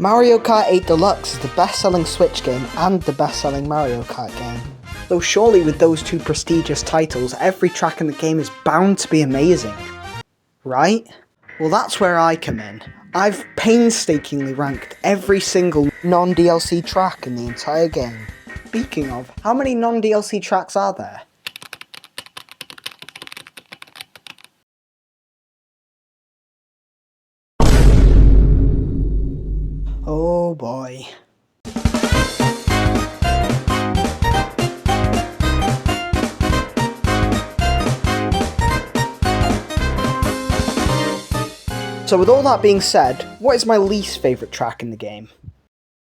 Mario Kart 8 Deluxe is the best-selling Switch game and the best-selling Mario Kart game. Though surely with those two prestigious titles, every track in the game is bound to be amazing. Right? Well, that's where I come in. I've painstakingly ranked every single non-DLC track in the entire game. Speaking of, how many non-DLC tracks are there? Oh boy. So with all that being said, what is my least favourite track in the game?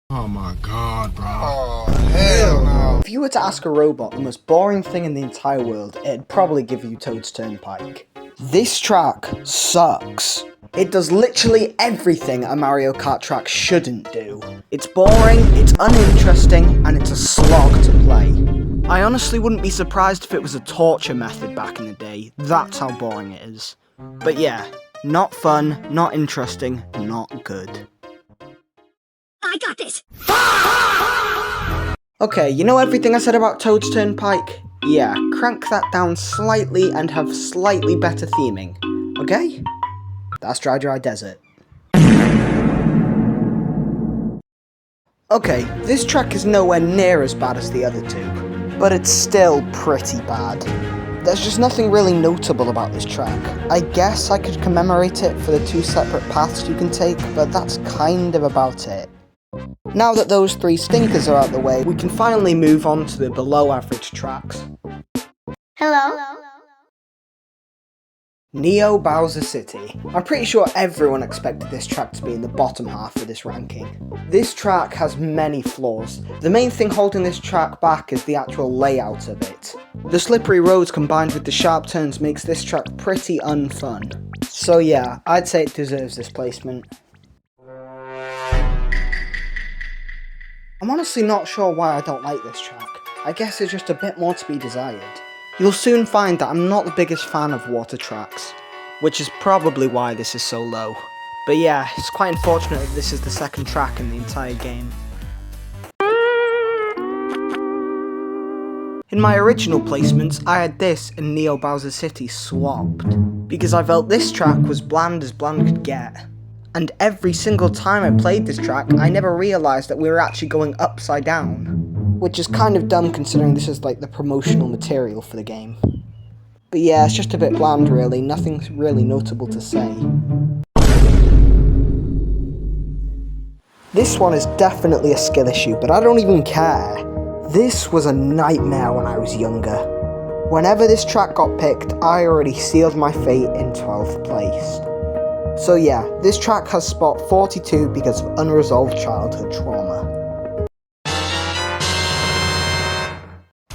Oh my god, bro. Oh, hell no. If you were to ask a robot the most boring thing in the entire world, it'd probably give you Toad's Turnpike. This track sucks. It does literally everything a Mario Kart track shouldn't do. It's boring, it's uninteresting, and it's a slog to play. I honestly wouldn't be surprised if it was a torture method back in the day. That's how boring it is. But yeah, not fun, not interesting, not good. I got this! Okay, you know everything I said about Toad's Turnpike? Yeah, crank that down slightly and have slightly better theming, okay? That's Dry Dry Desert. Okay, this track is nowhere near as bad as the other two, but it's still pretty bad. There's just nothing really notable about this track. I guess I could commemorate it for the two separate paths you can take, but that's kind of about it. Now that those three stinkers are out the way, we can finally move on to the below average tracks. Hello? Neo Bowser City. I'm pretty sure everyone expected this track to be in the bottom half of this ranking. This track has many flaws. The main thing holding this track back is the actual layout of it. The slippery roads combined with the sharp turns makes this track pretty unfun. So yeah, I'd say it deserves this placement. I'm honestly not sure why I don't like this track. I guess there's just a bit more to be desired. You'll soon find that I'm not the biggest fan of water tracks, which is probably why this is so low. But yeah, it's quite unfortunate that this is the second track in the entire game. In my original placements, I had this and Neo Bowser City swapped, because I felt this track was bland as bland could get. And every single time I played this track, I never realised that we were actually going upside down. Which is kind of dumb considering this is like the promotional material for the game. But yeah, it's just a bit bland really, nothing really notable to say. This one is definitely a skill issue, but I don't even care. This was a nightmare when I was younger. Whenever this track got picked, I already sealed my fate in 12th place. So yeah, this track has spot 42 because of unresolved childhood trauma.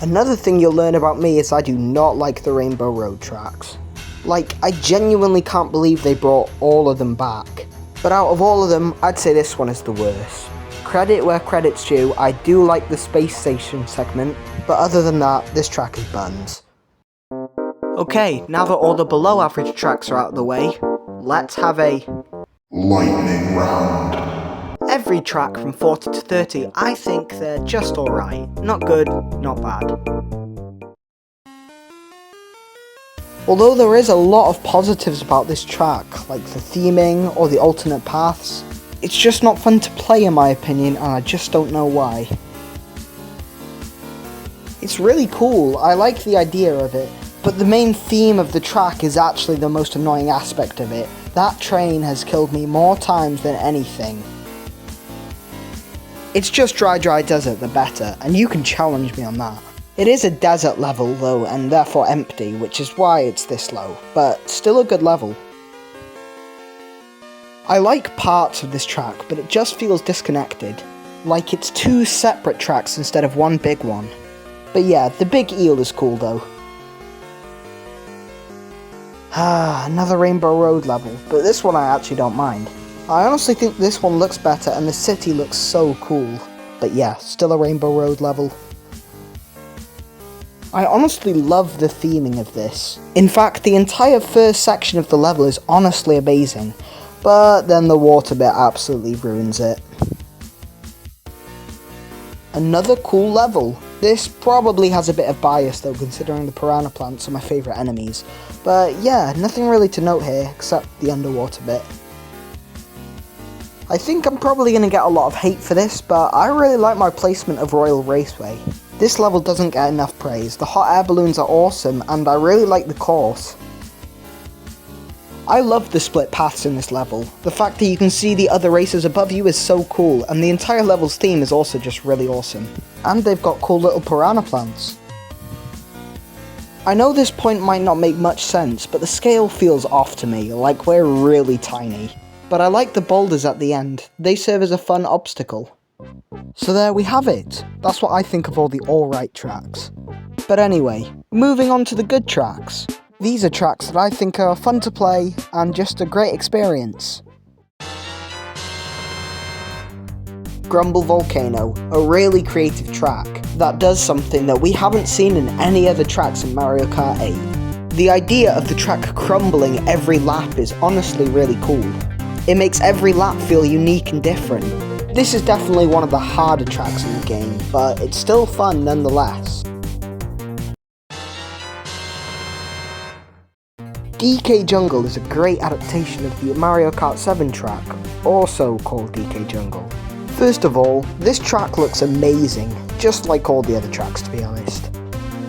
Another thing you'll learn about me is I do not like the Rainbow Road tracks. Like, I genuinely can't believe they brought all of them back. But out of all of them, I'd say this one is the worst. Credit where credit's due, I do like the space station segment, but other than that, this track is buns. Okay, now that all the below average tracks are out of the way, let's have a Lightning round. Every track from 40 to 30, I think they're just alright. Not good, not bad. Although there is a lot of positives about this track, like the theming or the alternate paths, it's just not fun to play in my opinion, and I just don't know why. It's really cool, I like the idea of it, but the main theme of the track is actually the most annoying aspect of it. That train has killed me more times than anything. It's just Dry Dry Desert the better, and you can challenge me on that. It is a desert level though, and therefore empty, which is why it's this low, but still a good level. I like parts of this track, but it just feels disconnected. Like it's two separate tracks instead of one big one. But yeah, the big eel is cool though. Another Rainbow Road level, but this one I actually don't mind. I honestly think this one looks better and the city looks so cool. But yeah, still a Rainbow Road level. I honestly love the theming of this. In fact, the entire first section of the level is honestly amazing. but then the water bit absolutely ruins it. Another cool level. This probably has a bit of bias though, considering the piranha plants are my favourite enemies. But yeah, nothing really to note here except the underwater bit. I think I'm probably going to get a lot of hate for this, but I really like my placement of Royal Raceway. This level doesn't get enough praise. The hot air balloons are awesome and I really like the course. I love the split paths in this level. The fact that you can see the other racers above you is so cool, and the entire level's theme is also just really awesome. And they've got cool little piranha plants. I know this point might not make much sense, but the scale feels off to me, like we're really tiny. But I like the boulders at the end. They serve as a fun obstacle. So there we have it. That's what I think of all the alright tracks. But anyway, moving on to the good tracks. These are tracks that I think are fun to play and just a great experience. Grumble Volcano, a really creative track that does something that we haven't seen in any other tracks in Mario Kart 8. The idea of the track crumbling every lap is honestly really cool. It makes every lap feel unique and different. This is definitely one of the harder tracks in the game, but it's still fun nonetheless. DK Jungle is a great adaptation of the Mario Kart 7 track, also called DK Jungle. First of all, this track looks amazing, just like all the other tracks to be honest.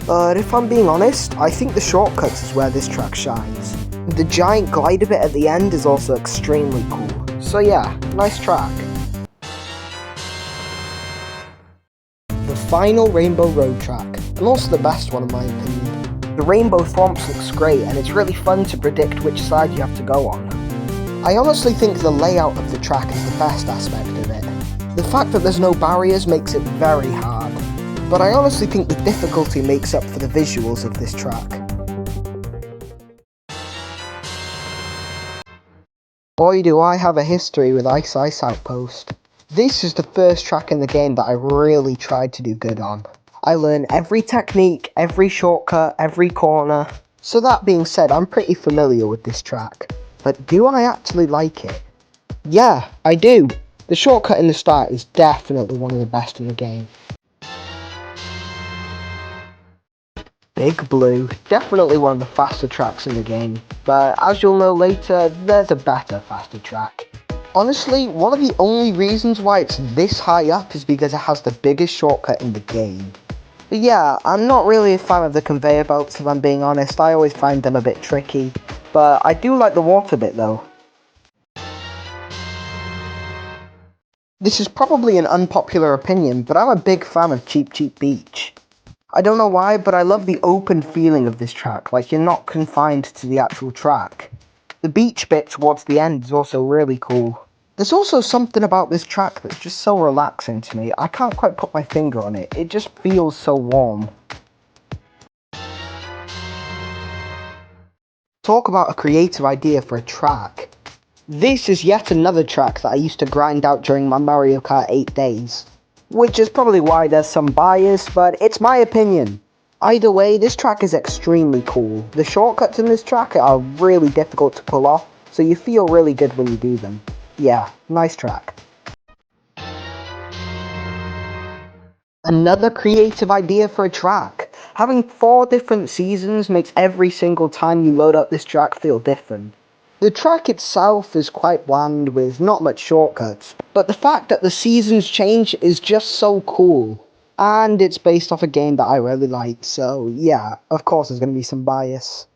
But if I'm being honest, I think the shortcuts is where this track shines. The giant glider bit at the end is also extremely cool, so yeah, nice track. The final Rainbow Road track, and also the best one in my opinion. The Rainbow Thwomps looks great and it's really fun to predict which side you have to go on. I honestly think the layout of the track is the best aspect of it. The fact that there's no barriers makes it very hard, but I honestly think the difficulty makes up for the visuals of this track. Boy do I have a history with Ice Ice Outpost. This is the first track in the game that I really tried to do good on. I learn every technique, every shortcut, every corner. So that being said, I'm pretty familiar with this track. But do I actually like it? Yeah, I do. The shortcut in the start is definitely one of the best in the game. Big Blue, definitely one of the faster tracks in the game. But as you'll know later, there's a better, faster track. Honestly, one of the only reasons why it's this high up is because it has the biggest shortcut in the game. But yeah, I'm not really a fan of the conveyor belts if I'm being honest. I always find them a bit tricky. But I do like the water bit though. This is probably an unpopular opinion, but I'm a big fan of Cheep Cheep Beach. I don't know why, but I love the open feeling of this track, like you're not confined to the actual track. The beach bit towards the end is also really cool. There's also something about this track that's just so relaxing to me. I can't quite put my finger on it. It just feels so warm. Talk about a creative idea for a track. This is yet another track that I used to grind out during my Mario Kart 8 days. Which is probably why there's some bias, but it's my opinion. Either way, this track is extremely cool. The shortcuts in this track are really difficult to pull off, so you feel really good when you do them. Yeah, nice track. Another creative idea for a track. Having 4 different seasons makes every single time you load up this track feel different. The track itself is quite bland with not much shortcuts, but the fact that the seasons change is just so cool. And it's based off a game that I really like, so yeah, of course there's going to be some bias.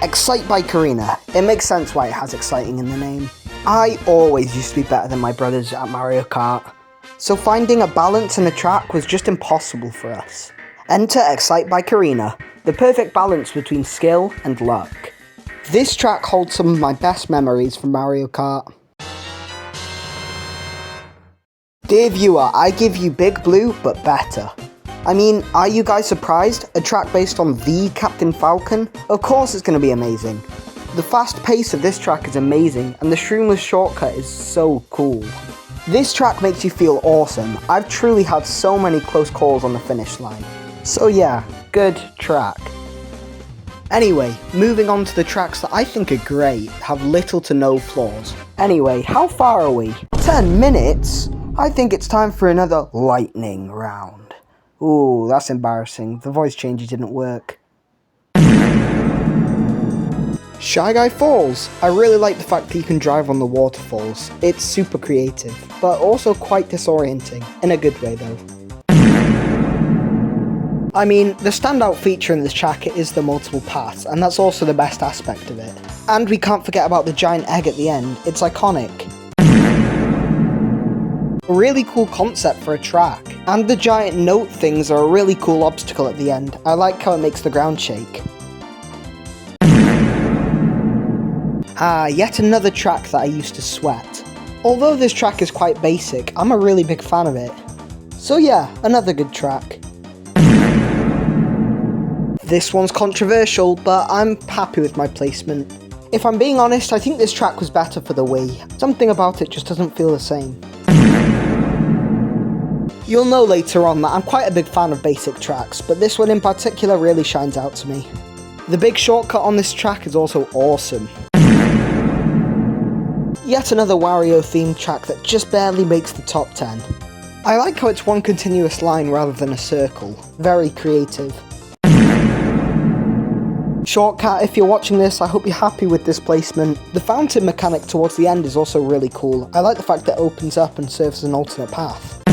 Excite Bike Arena. It makes sense why it has exciting in the name. I always used to be better than my brothers at Mario Kart, so finding a balance in the track was just impossible for us. Enter Excite Bike Arena, the perfect balance between skill and luck. This track holds some of my best memories from Mario Kart. Dear viewer, I give you Big Blue, but better. I mean, are you guys surprised? A track based on the Captain Falcon? Of course it's going to be amazing. The fast pace of this track is amazing, and the shroomless shortcut is so cool. This track makes you feel awesome. I've truly had so many close calls on the finish line. So yeah, good track. Anyway, moving on to the tracks that I think are great, have little to no flaws. Anyway, how far are we? 10 minutes? I think it's time for another lightning round. Ooh, that's embarrassing. The voice changer didn't work. Shy Guy Falls. I really like the fact that you can drive on the waterfalls. It's super creative, but also quite disorienting, in a good way though. I mean, the standout feature in this track is the multiple paths, and that's also the best aspect of it. And we can't forget about the giant egg at the end, it's iconic. A really cool concept for a track. And the giant note things are a really cool obstacle at the end. I like how it makes the ground shake. Yet another track that I used to sweat. Although this track is quite basic, I'm a really big fan of it. So yeah, another good track. This one's controversial, but I'm happy with my placement. If I'm being honest, I think this track was better for the Wii. Something about it just doesn't feel the same. You'll know later on that I'm quite a big fan of basic tracks, but this one in particular really shines out to me. The big shortcut on this track is also awesome. Yet another Wario themed track that just barely makes the top 10. I like how it's one continuous line rather than a circle. Very creative. Shortcut, if you're watching this, I hope you're happy with this placement. The fountain mechanic towards the end is also really cool. I like the fact that it opens up and serves as an alternate path.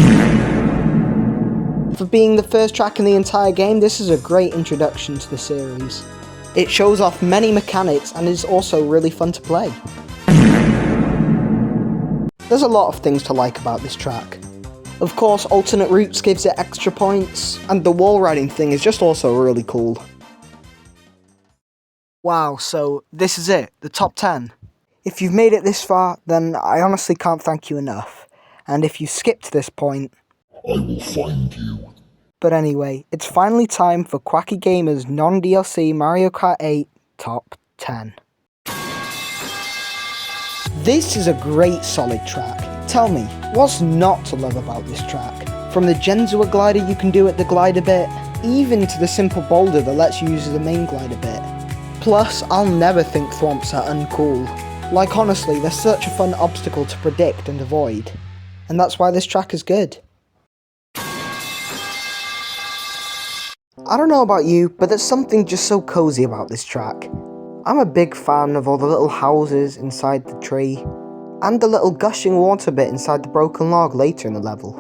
For being the first track in the entire game, this is a great introduction to the series. It shows off many mechanics and is also really fun to play. There's a lot of things to like about this track. Of course, alternate routes gives it extra points, and the wall riding thing is just also really cool. Wow, so this is it, the top 10. If you've made it this far, then I honestly can't thank you enough. And if you skipped this point, I will find you. But anyway, it's finally time for Quacky Gamer's non-DLC Mario Kart 8 Top 10. This is a great solid track. Tell me, what's not to love about this track? From the Genzua glider you can do at the glider bit, even to the simple boulder that lets you use the main glider bit. Plus, I'll never think thwomps are uncool. Like honestly, they're such a fun obstacle to predict and avoid. And that's why this track is good. I don't know about you, but there's something just so cozy about this track. I'm a big fan of all the little houses inside the tree, and the little gushing water bit inside the broken log later in the level.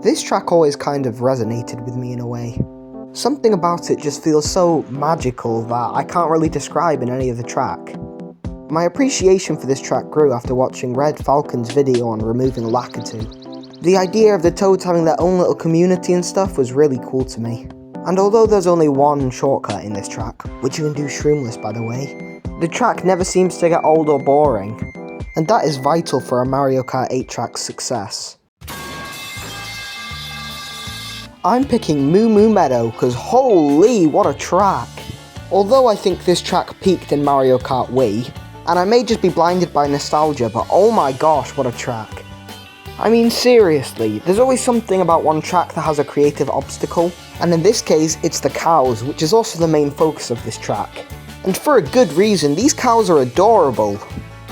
This track always kind of resonated with me in a way. Something about it just feels so magical that I can't really describe in any other track. My appreciation for this track grew after watching Red Falcon's video on removing Lakitu. The idea of the Toads having their own little community and stuff was really cool to me. And although there's only one shortcut in this track, which you can do shroomless by the way, the track never seems to get old or boring, and that is vital for a Mario Kart 8 track's success. I'm picking Moo Moo Meadow because holy, what a track! Although I think this track peaked in Mario Kart Wii, and I may just be blinded by nostalgia, but oh my gosh, what a track. I mean seriously, there's always something about one track that has a creative obstacle, and in this case it's the cows, which is also the main focus of this track. And for a good reason, these cows are adorable.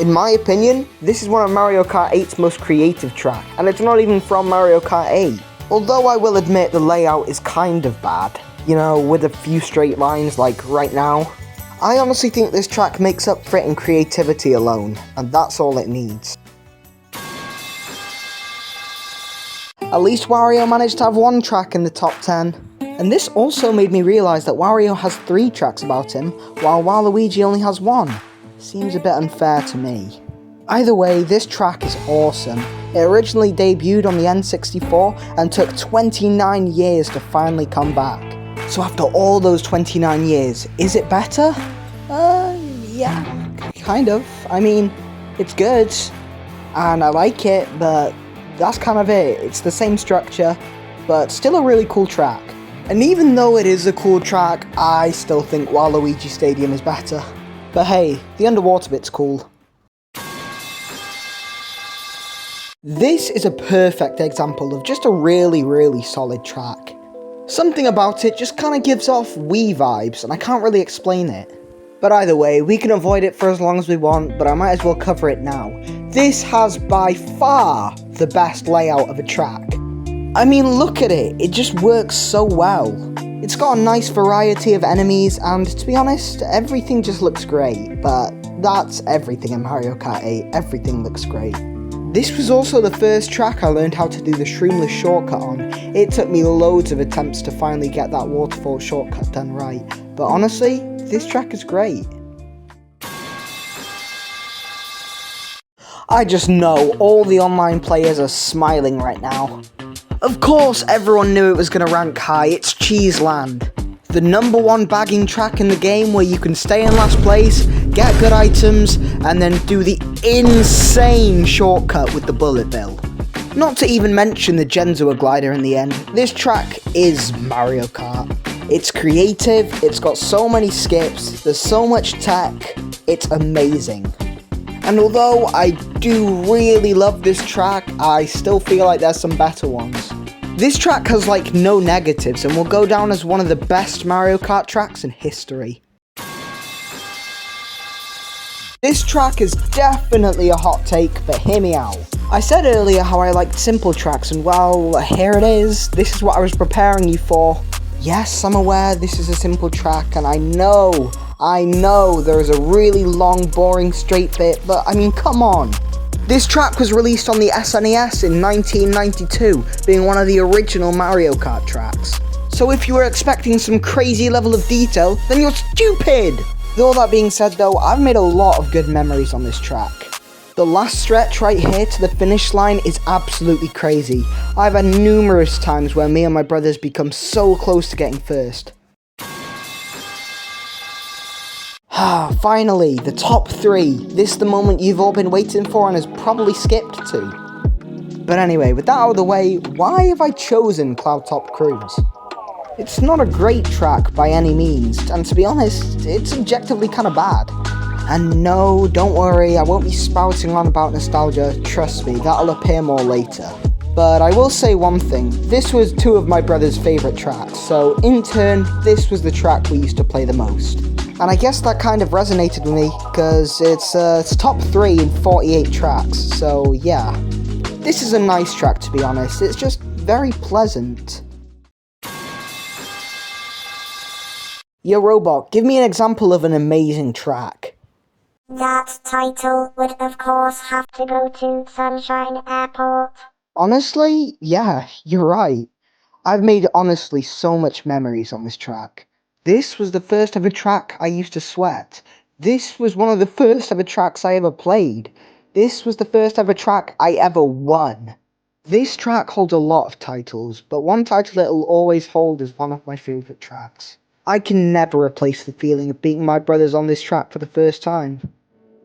In my opinion, this is one of Mario Kart 8's most creative tracks, and it's not even from Mario Kart 8. Although I will admit the layout is kind of bad, you know, with a few straight lines like right now. I honestly think this track makes up for it in creativity alone, and that's all it needs. At least Wario managed to have one track in the top 10. And this also made me realise that Wario has 3 tracks about him, while Waluigi only has 1. Seems a bit unfair to me. Either way, this track is awesome. It originally debuted on the N64 and took 29 years to finally come back. So after all those 29 years, is it better? Yeah, kind of. I mean, it's good, and I like it, but that's kind of it. It's the same structure, but still a really cool track. And even though it is a cool track, I still think Waluigi Stadium is better. But hey, the underwater bit's cool. This is a perfect example of just a really solid track. Something about it just kind of gives off Wii vibes, and I can't really explain it. But either way, we can avoid it for as long as we want, but I might as well cover it now. This has by far the best layout of a track. I mean, look at it, it just works so well. It's got a nice variety of enemies, and to be honest, everything just looks great, but that's everything in Mario Kart 8, everything looks great. This was also the first track I learned how to do the Shroomless shortcut on. It took me loads of attempts to finally get that waterfall shortcut done right, but honestly, this track is great. I just know all the online players are smiling right now. Of course everyone knew it was going to rank high, it's Cheeseland. The #1 bagging track in the game where you can stay in last place, get good items, and then do the insane shortcut with the bullet bill. Not to even mention the Genzua glider in the end, this track is Mario Kart. It's creative, it's got so many skips, there's so much tech, it's amazing. And although I do really love this track, I still feel like there's some better ones. This track has like no negatives and will go down as one of the best Mario Kart tracks in history. This track is definitely a hot take, but hear me out. I said earlier how I liked simple tracks, and well, here it is. This is what I was preparing you for. Yes, I'm aware this is a simple track, and I know there is a really long, boring straight bit, but I mean, come on. This track was released on the SNES in 1992, being one of the original Mario Kart tracks. So if you were expecting some crazy level of detail, then you're stupid! With all that being said though, I've made a lot of good memories on this track. The last stretch right here to the finish line is absolutely crazy. I've had numerous times where me and my brothers become so close to getting first. Finally, the top 3. This is the moment you've all been waiting for and has probably skipped to. But anyway, with that out of the way, why have I chosen Cloud Top Cruise? It's not a great track by any means, and to be honest, it's objectively kinda bad. And no, don't worry, I won't be spouting on about nostalgia, trust me, that'll appear more later. But I will say one thing, this was 2 of my brother's favourite tracks, so in turn, this was the track we used to play the most. And I guess that kind of resonated with me, because it's top 3 in 48 tracks, so yeah. This is a nice track to be honest, it's just very pleasant. Yo Robot, give me an example of an amazing track. That title would of course have to go to Sunshine Airport. Honestly, yeah, you're right. I've made honestly so much memories on this track. This was the first ever track I used to sweat. This was one of the first ever tracks I ever played. This was the first ever track I ever won. This track holds a lot of titles, but one title it'll always hold is one of my favourite tracks. I can never replace the feeling of beating my brothers on this track for the first time.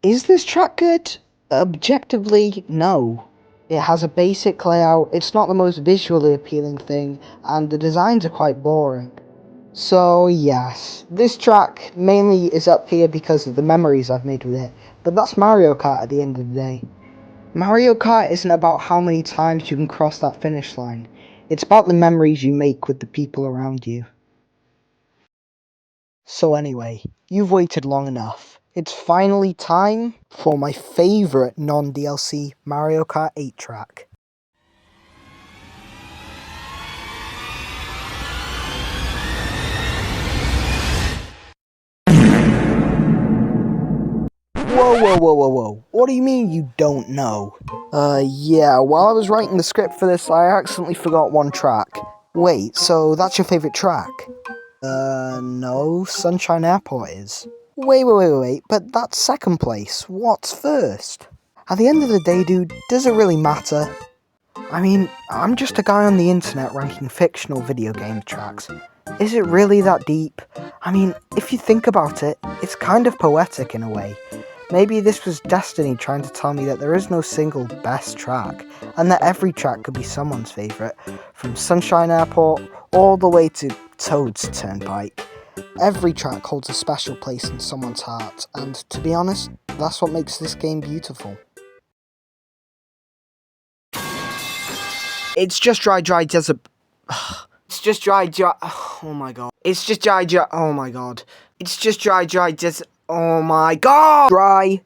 Is this track good? Objectively, no. It has a basic layout, it's not the most visually appealing thing, and the designs are quite boring. So yes, this track mainly is up here because of the memories I've made with it, but that's Mario Kart at the end of the day. Mario Kart isn't about how many times you can cross that finish line, it's about the memories you make with the people around you. So anyway, you've waited long enough. It's finally time for my favourite non-DLC Mario Kart 8 track. Whoa. What do you mean you don't know? Yeah, while I was writing the script for this, I accidentally forgot one track. Wait, so that's your favourite track? No, Sunshine Airport is. Wait, but that's second place. What's first? At the end of the day, dude, does it really matter? I mean, I'm just a guy on the internet ranking fictional video game tracks. Is it really that deep? I mean, if you think about it, it's kind of poetic in a way. Maybe this was destiny trying to tell me that there is no single best track, and that every track could be someone's favourite, from Sunshine Airport all the way to Toad's Turnpike. Every track holds a special place in someone's heart, and to be honest, that's what makes this game beautiful. It's just dry desert. It's just dry. Oh my god. It's just dry. Oh my god. It's just dry desert. Oh my god! Dry.